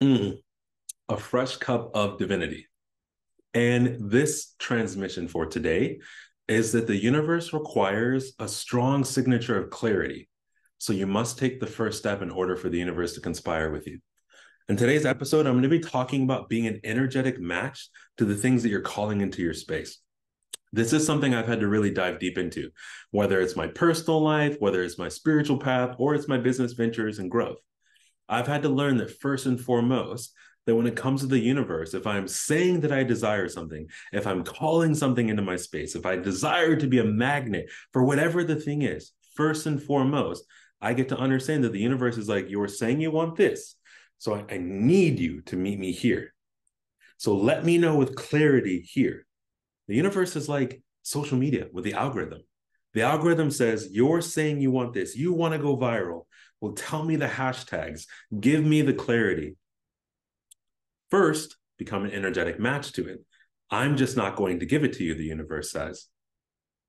Mm, a fresh cup of divinity. And this transmission for today is that the universe requires a strong signature of clarity. So you must take the first step in order for the universe to conspire with you. In today's episode, I'm going to be talking about being an energetic match to the things that you're calling into your space. This is something I've had to really dive deep into, whether it's my personal life, whether it's my spiritual path, or it's my business ventures and growth. I've had to learn that first and foremost, that when it comes to the universe, if I'm saying that I desire something, if I'm calling something into my space, if I desire to be a magnet for whatever the thing is, first and foremost, I get to understand that the universe is like, you're saying you want this. So I need you to meet me here. So let me know with clarity here. The universe is like social media with the algorithm. The algorithm says, you're saying you want this, you want to go viral. Well, tell me the hashtags, give me the clarity. First, become an energetic match to it. I'm just not going to give it to you, the universe says.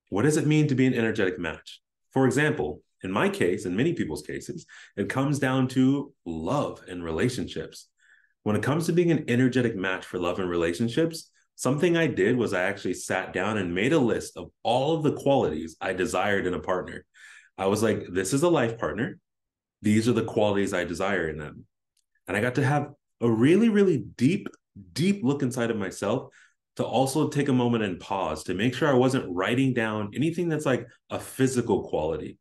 What does it mean to be an energetic match? For example, in my case, in many people's cases, it comes down to love and relationships. When it comes to being an energetic match for love and relationships, something I did was I actually sat down and made a list of all of the qualities I desired in a partner. I was like, this is a life partner. These are the qualities I desire in them. And I got to have a really, really deep look inside of myself to also take a moment and pause to make sure I wasn't writing down anything that's like a physical quality.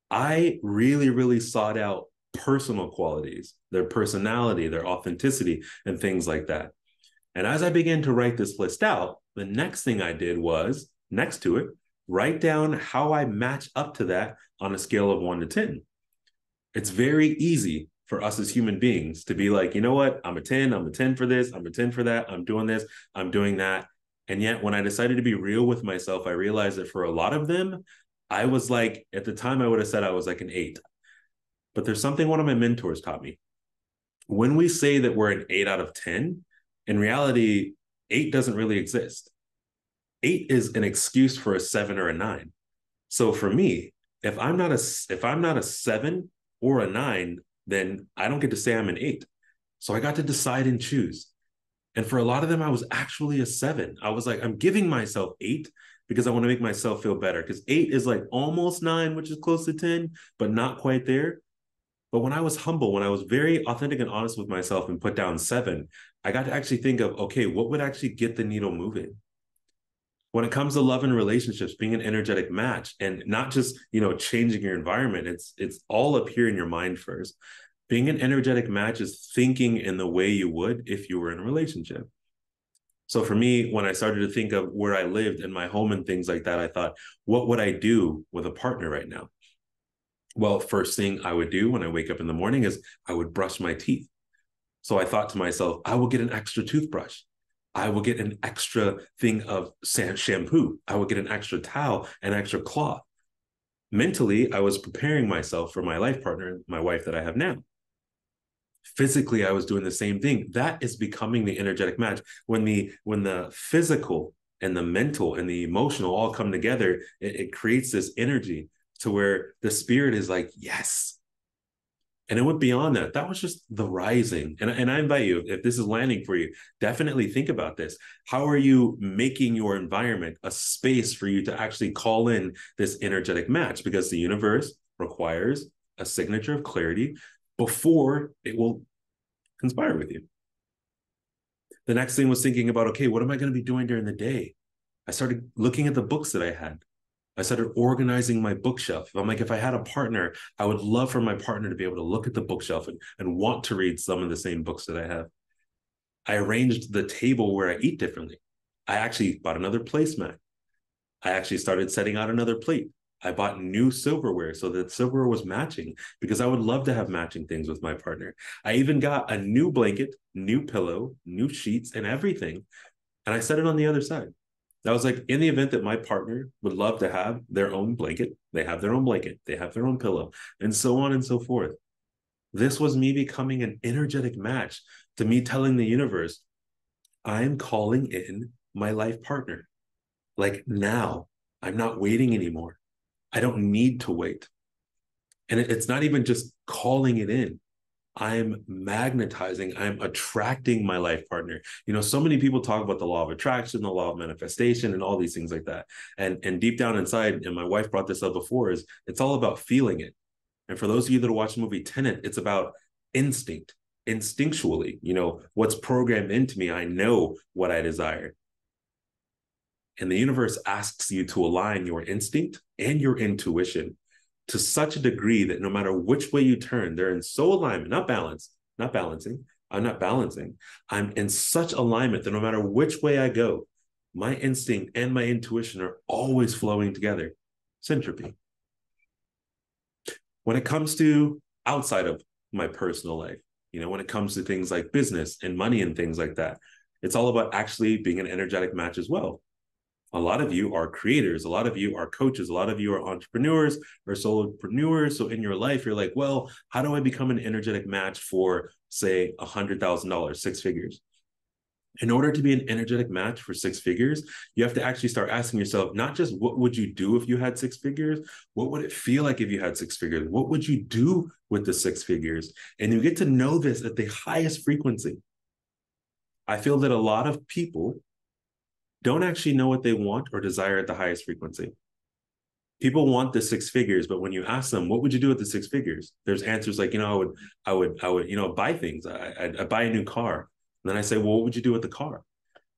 I really sought out personal qualities, their personality, their authenticity, and things like that. And as I began to write this list out, the next thing I did was next to it, write down how I match up to that on a scale of 1 to 10. It's very easy for us as human beings to be like, you know what? I'm a 10 for this, I'm a 10 for that, I'm doing this, I'm doing that. And yet, when I decided to be real with myself, I realized that for a lot of them, I was like, at the time, I would have said I was like an 8. But there's something one of my mentors taught me. When we say that we're an 8 out of 10, in reality, 8 doesn't really exist. 8 is an excuse for a 7 or a 9. So for me, if I'm not a 7 or a 9, then I don't get to say I'm an 8. So I got to decide and choose. And for a lot of them, I was actually a 7. I was like, I'm giving myself 8 because I want to make myself feel better. Because 8 is like almost 9, which is close to 10, but not quite there. But when I was humble, when I was very authentic and honest with myself and put down 7, I got to actually think of, okay, what would actually get the needle moving? When it comes to love and relationships, being an energetic match and not just, changing your environment, it's all up here in your mind first. Being an energetic match is thinking in the way you would if you were in a relationship. So for me, when I started to think of where I lived and my home and things like that, I thought, what would I do with a partner right now? Well, first thing I would do when I wake up in the morning is I would brush my teeth. So I thought to myself, I will get an extra toothbrush. I will get an extra thing of shampoo. I will get an extra towel, an extra cloth. Mentally, I was preparing myself for my life partner, my wife that I have now. Physically, I was doing the same thing. That is becoming the energetic match. When the physical and the mental and the emotional all come together, it creates this energy to where the spirit is like, yes, and it went beyond that. That was just the rising. And I invite you, if this is landing for you, definitely think about this. How are you making your environment a space for you to actually call in this energetic match? Because the universe requires a signature of clarity before it will conspire with you. The next thing was thinking about, okay, what am I going to be doing during the day? I started looking at the books that I had. I started organizing my bookshelf. I'm like, if I had a partner, I would love for my partner to be able to look at the bookshelf and want to read some of the same books that I have. I arranged the table where I eat differently. I actually bought another placemat. I actually started setting out another plate. I bought new silverware so that silverware was matching because I would love to have matching things with my partner. I even got a new blanket, new pillow, new sheets, and everything. And I set it on the other side. I was like, in the event that my partner would love to have their own blanket, they have their own blanket, they have their own pillow, and so on and so forth. This was me becoming an energetic match to me telling the universe, I'm calling in my life partner. Like now, I'm not waiting anymore. I don't need to wait. And it's not even just calling it in. I'm magnetizing, I'm attracting my life partner. So many people talk about the law of attraction, the law of manifestation, and all these things like that. And deep down inside, and my wife brought this up before, is it's all about feeling it. And for those of you that watch the movie Tenet, it's about instinct, instinctually, what's programmed into me. I know what I desire. And the universe asks you to align your instinct and your intuition to such a degree that no matter which way you turn, they're in so alignment, not balance, not balancing. I'm not balancing. I'm in such alignment that no matter which way I go, my instinct and my intuition are always flowing together. Syntropy. When it comes to outside of my personal life, when it comes to things like business and money and things like that, it's all about actually being an energetic match as well. A lot of you are creators. A lot of you are coaches. A lot of you are entrepreneurs or solopreneurs. So in your life, you're like, well, how do I become an energetic match for, say, $100,000, six figures? In order to be an energetic match for six figures, you have to actually start asking yourself, not just what would you do if you had six figures? What would it feel like if you had six figures? What would you do with the six figures? And you get to know this at the highest frequency. I feel that a lot of people don't actually know what they want or desire at the highest frequency. People want the six figures, but when you ask them, what would you do with the six figures? There's answers like, I would, buy things. I'd buy a new car. And then I say, well, what would you do with the car?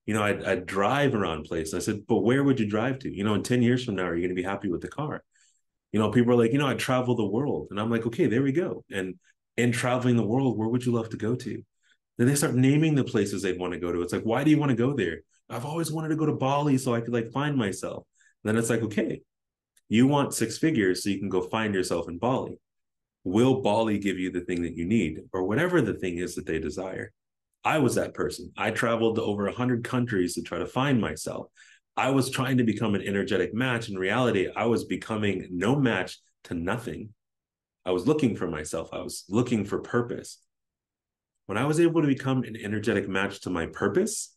I'd drive around places. I said, but where would you drive to? In 10 years from now, are you going to be happy with the car? People are like, I'd travel the world. And I'm like, okay, there we go. And in traveling the world, where would you love to go to? Then they start naming the places they want to go to. It's like, why do you want to go there? I've always wanted to go to Bali so I could find myself. And then it's like, okay, you want six figures so you can go find yourself in Bali. Will Bali give you the thing that you need or whatever the thing is that they desire? I was that person. I traveled to over 100 countries to try to find myself. I was trying to become an energetic match. In reality, I was becoming no match to nothing. I was looking for myself. I was looking for purpose. When I was able to become an energetic match to my purpose,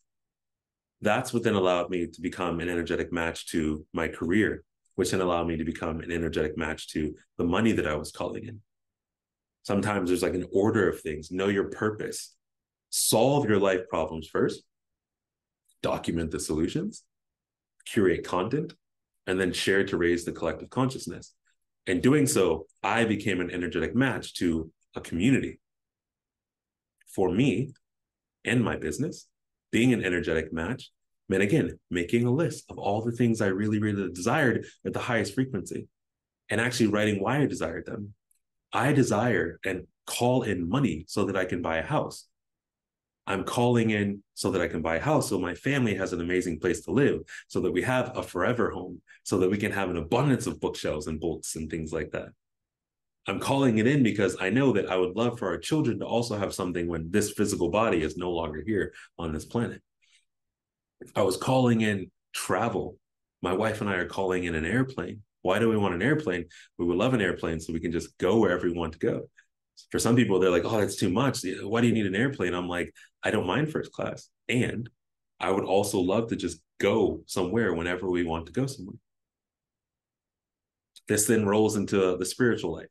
that's what then allowed me to become an energetic match to my career, which then allowed me to become an energetic match to the money that I was calling in. Sometimes there's an order of things. Know your purpose. Solve your life problems first. Document the solutions. Curate content. And then share to raise the collective consciousness. In doing so, I became an energetic match to a community. For me and my business, being an energetic match meant, again, making a list of all the things I really, really desired at the highest frequency and actually writing why I desired them. I desire and call in money so that I can buy a house. I'm calling in so that I can buy a house so my family has an amazing place to live, so that we have a forever home, so that we can have an abundance of bookshelves and books and things like that. I'm calling it in because I know that I would love for our children to also have something when this physical body is no longer here on this planet. I was calling in travel. My wife and I are calling in an airplane. Why do we want an airplane? We would love an airplane so we can just go wherever we want to go. For some people, they're like, oh, that's too much. Why do you need an airplane? I'm like, I don't mind first class. And I would also love to just go somewhere whenever we want to go somewhere. This then rolls into the spiritual life.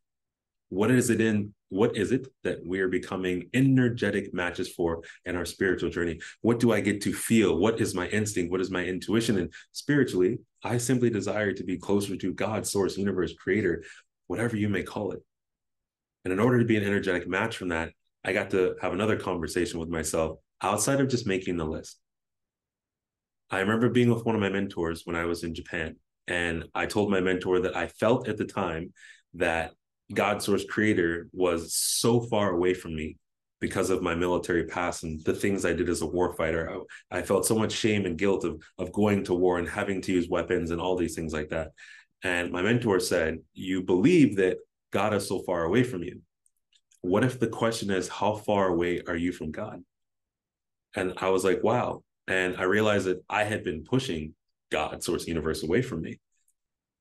What is it that we're becoming energetic matches for in our spiritual journey? What do I get to feel? What is my instinct? What is my intuition? And spiritually, I simply desire to be closer to God, source, universe, creator, whatever you may call it. And in order to be an energetic match from that, I got to have another conversation with myself outside of just making the list. I remember being with one of my mentors when I was in Japan. And I told my mentor that I felt at the time that God source creator was so far away from me because of my military past and the things I did as a warfighter. I felt so much shame and guilt of going to war and having to use weapons and all these things like that. And my mentor said, you believe that God is so far away from you. What if the question is, how far away are you from God? And I was like, wow. And I realized that I had been pushing God, source, universe away from me,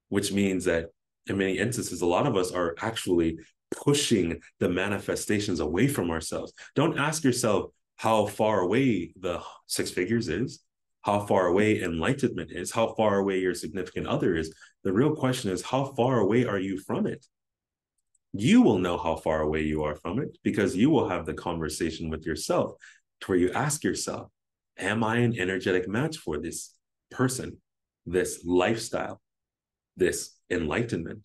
which means that in many instances, a lot of us are actually pushing the manifestations away from ourselves. Don't ask yourself how far away the six figures is, how far away enlightenment is, how far away your significant other is. The real question is, how far away are you from it? You will know how far away you are from it because you will have the conversation with yourself to where you ask yourself, am I an energetic match for this person, this lifestyle, this enlightenment?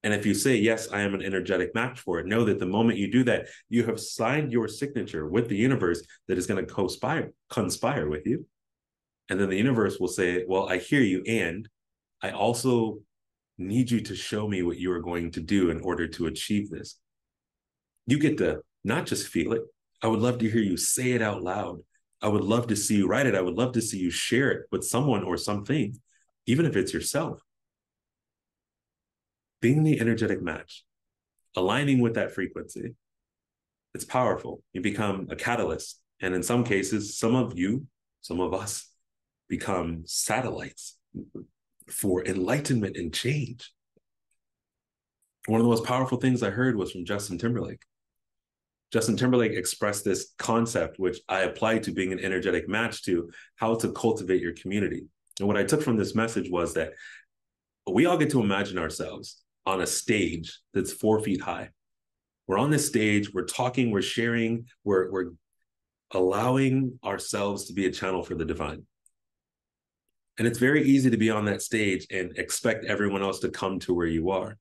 And if you say, yes, I am an energetic match for it, know that the moment you do that, you have signed your signature with the universe that is going to conspire with you. And then the universe will say, well, I hear you. And I also need you to show me what you are going to do in order to achieve this. You get to not just feel it. I would love to hear you say it out loud. I would love to see you write it. I would love to see you share it with someone or something, even if it's yourself. Being the energetic match, aligning with that frequency, it's powerful. You become a catalyst. And in some cases, some of you, some of us become satellites for enlightenment and change. One of the most powerful things I heard was from Justin Timberlake. Justin Timberlake expressed this concept, which I applied to being an energetic match to how to cultivate your community. And what I took from this message was that we all get to imagine ourselves on a stage that's 4 feet high. We're on this stage, we're talking, we're sharing, we're allowing ourselves to be a channel for the divine. And it's very easy to be on that stage and expect everyone else to come to where you are.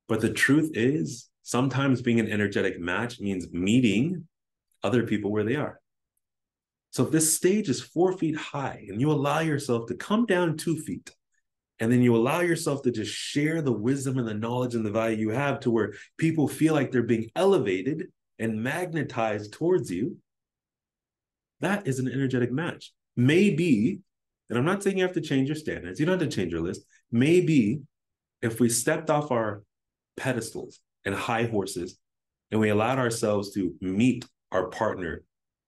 But the truth is, sometimes being an energetic match means meeting other people where they are. So if this stage is 4 feet high and you allow yourself to come down 2 feet, and then you allow yourself to just share the wisdom and the knowledge and the value you have to where people feel like they're being elevated and magnetized towards you, that is an energetic match. Maybe, and I'm not saying you have to change your standards, you don't have to change your list. Maybe if we stepped off our pedestals and high horses and we allowed ourselves to meet our partner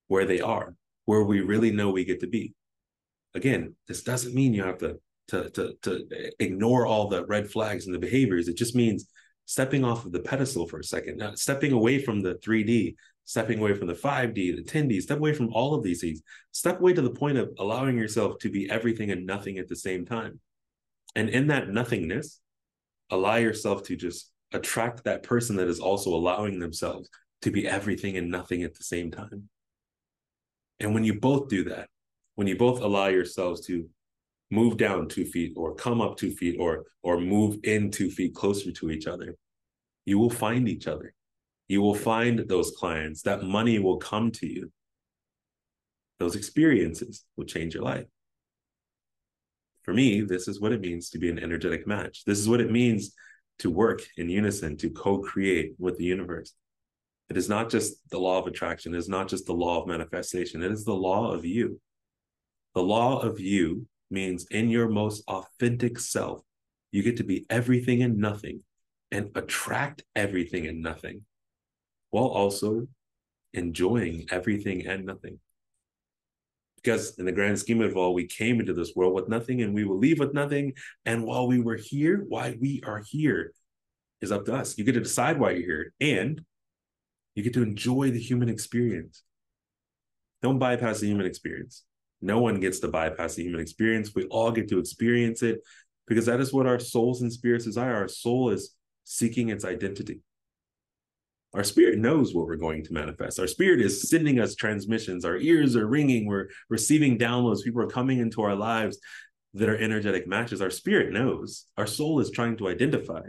where they are, where we really know we get to be. Again, this doesn't mean you have to ignore all the red flags and the behaviors. It just means stepping off of the pedestal for a second, stepping away from the 3D, stepping away from the 5D, the 10D, step away from all of these things. Step away to the point of allowing yourself to be everything and nothing at the same time. And in that nothingness, allow yourself to just attract that person that is also allowing themselves to be everything and nothing at the same time. And when you both do that, when you both allow yourselves to move down 2 feet or come up 2 feet or move in 2 feet closer to each other, you will find each other. You will find those clients. That money will come to you. Those experiences will change your life. For me, this is what it means to be an energetic match. This is what it means to work in unison, to co-create with the universe. It is not just the law of attraction. It is not just the law of manifestation. It is the law of you. The law of you means in your most authentic self, you get to be everything and nothing and attract everything and nothing while also enjoying everything and nothing. Because in the grand scheme of it all, we came into this world with nothing and we will leave with nothing. And while we were here, why we are here is up to us. You get to decide why you're here and you get to enjoy the human experience. Don't bypass the human experience. No one gets to bypass the human experience. We all get to experience it because that is what our souls and spirits desire. Our soul is seeking its identity. Our spirit knows what we're going to manifest. Our spirit is sending us transmissions. Our ears are ringing. We're receiving downloads. People are coming into our lives that are energetic matches. Our spirit knows. Our soul is trying to identify.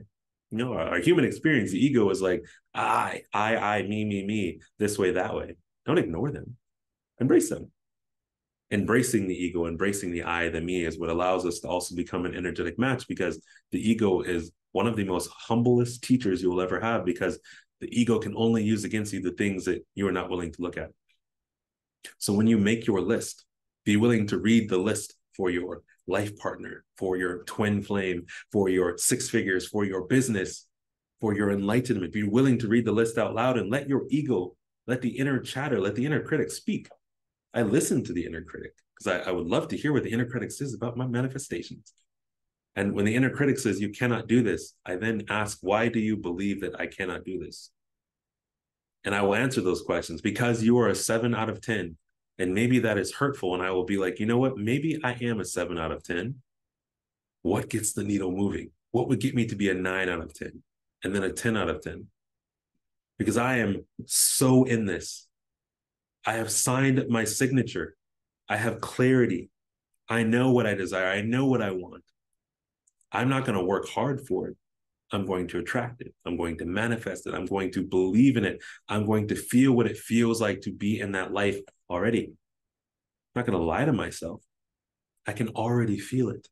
You know, our human experience, the ego is like, I, me, this way, that way. Don't ignore them. Embrace them. Embracing the ego, embracing the I, the me is what allows us to also become an energetic match because the ego is one of the most humblest teachers you will ever have because the ego can only use against you the things that you are not willing to look at. So when you make your list, be willing to read the list for your life partner, for your twin flame, for your 6 figures, for your business, for your enlightenment. Be willing to read the list out loud and let your ego, let the inner chatter, let the inner critic speak. I listen to the inner critic because I would love to hear what the inner critic says about my manifestations. And when the inner critic says, you cannot do this, I then ask, why do you believe that I cannot do this? And I will answer those questions because you are a 7 out of 10. And maybe that is hurtful. And I will be like, you know what? Maybe I am a 7 out of 10. What gets the needle moving? What would get me to be a 9 out of 10? and then a 10 out of 10. Because I am so in this. I have signed my signature. I have clarity. I know what I desire. I know what I want. I'm not going to work hard for it. I'm going to attract it. I'm going to manifest it. I'm going to believe in it. I'm going to feel what it feels like to be in that life already. I'm not going to lie to myself. I can already feel it.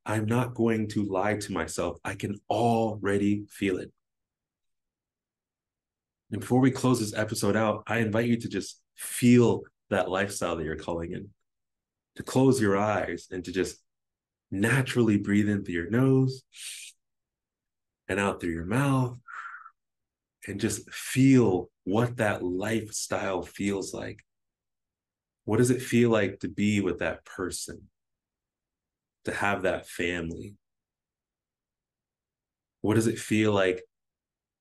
I'm not going to lie to myself. I can already feel it. And before we close this episode out, I invite you to just feel that lifestyle that you're calling in, to close your eyes and to just naturally breathe in through your nose and out through your mouth and just feel what that lifestyle feels like. What does it feel like to be with that person, to have that family? What does it feel like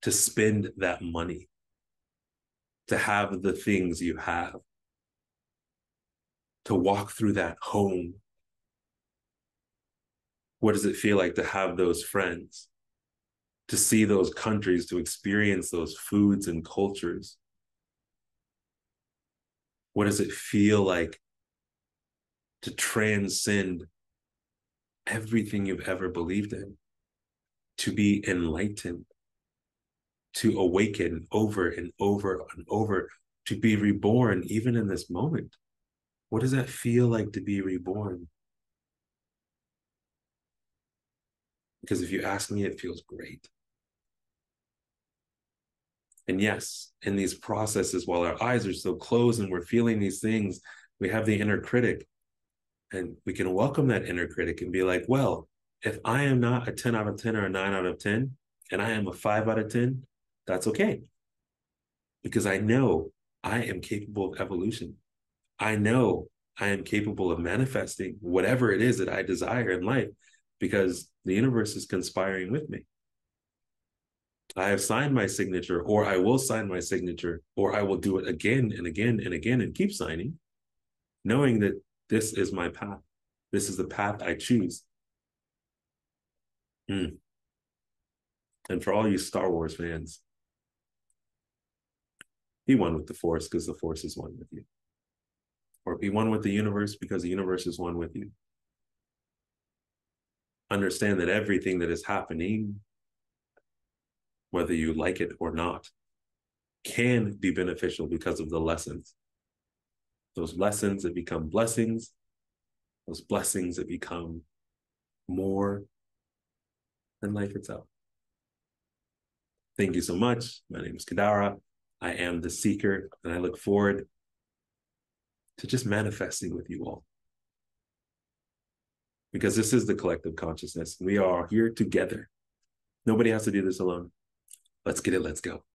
to spend that money, to have the things you have, to walk through that home? What does it feel like to have those friends, to see those countries, to experience those foods and cultures? What does it feel like to transcend everything you've ever believed in, to be enlightened, to awaken over and over and over, to be reborn even in this moment? What does that feel like to be reborn? Because if you ask me, it feels great. And yes, in these processes, while our eyes are still closed and we're feeling these things, we have the inner critic. And we can welcome that inner critic and be like, well, if I am not a 10 out of 10 or a 9 out of 10, and I am a 5 out of 10, that's okay. Because I know I am capable of evolution. I know I am capable of manifesting whatever it is that I desire in life because the universe is conspiring with me. I have signed my signature, or I will sign my signature, or I will do it again and again and again and keep signing, knowing that this is my path. This is the path I choose. Mm. And for all you Star Wars fans, be one with the Force because the Force is one with you. Or be one with the universe because the universe is one with you. Understand that everything that is happening, whether you like it or not, can be beneficial because of the lessons. Those lessons that become blessings, those blessings that become more than life itself. Thank you so much. My name is Kadara. I am the seeker, and I look forward to just manifesting with you all. Because this is the collective consciousness. We are here together. Nobody has to do this alone. Let's get it. Let's go.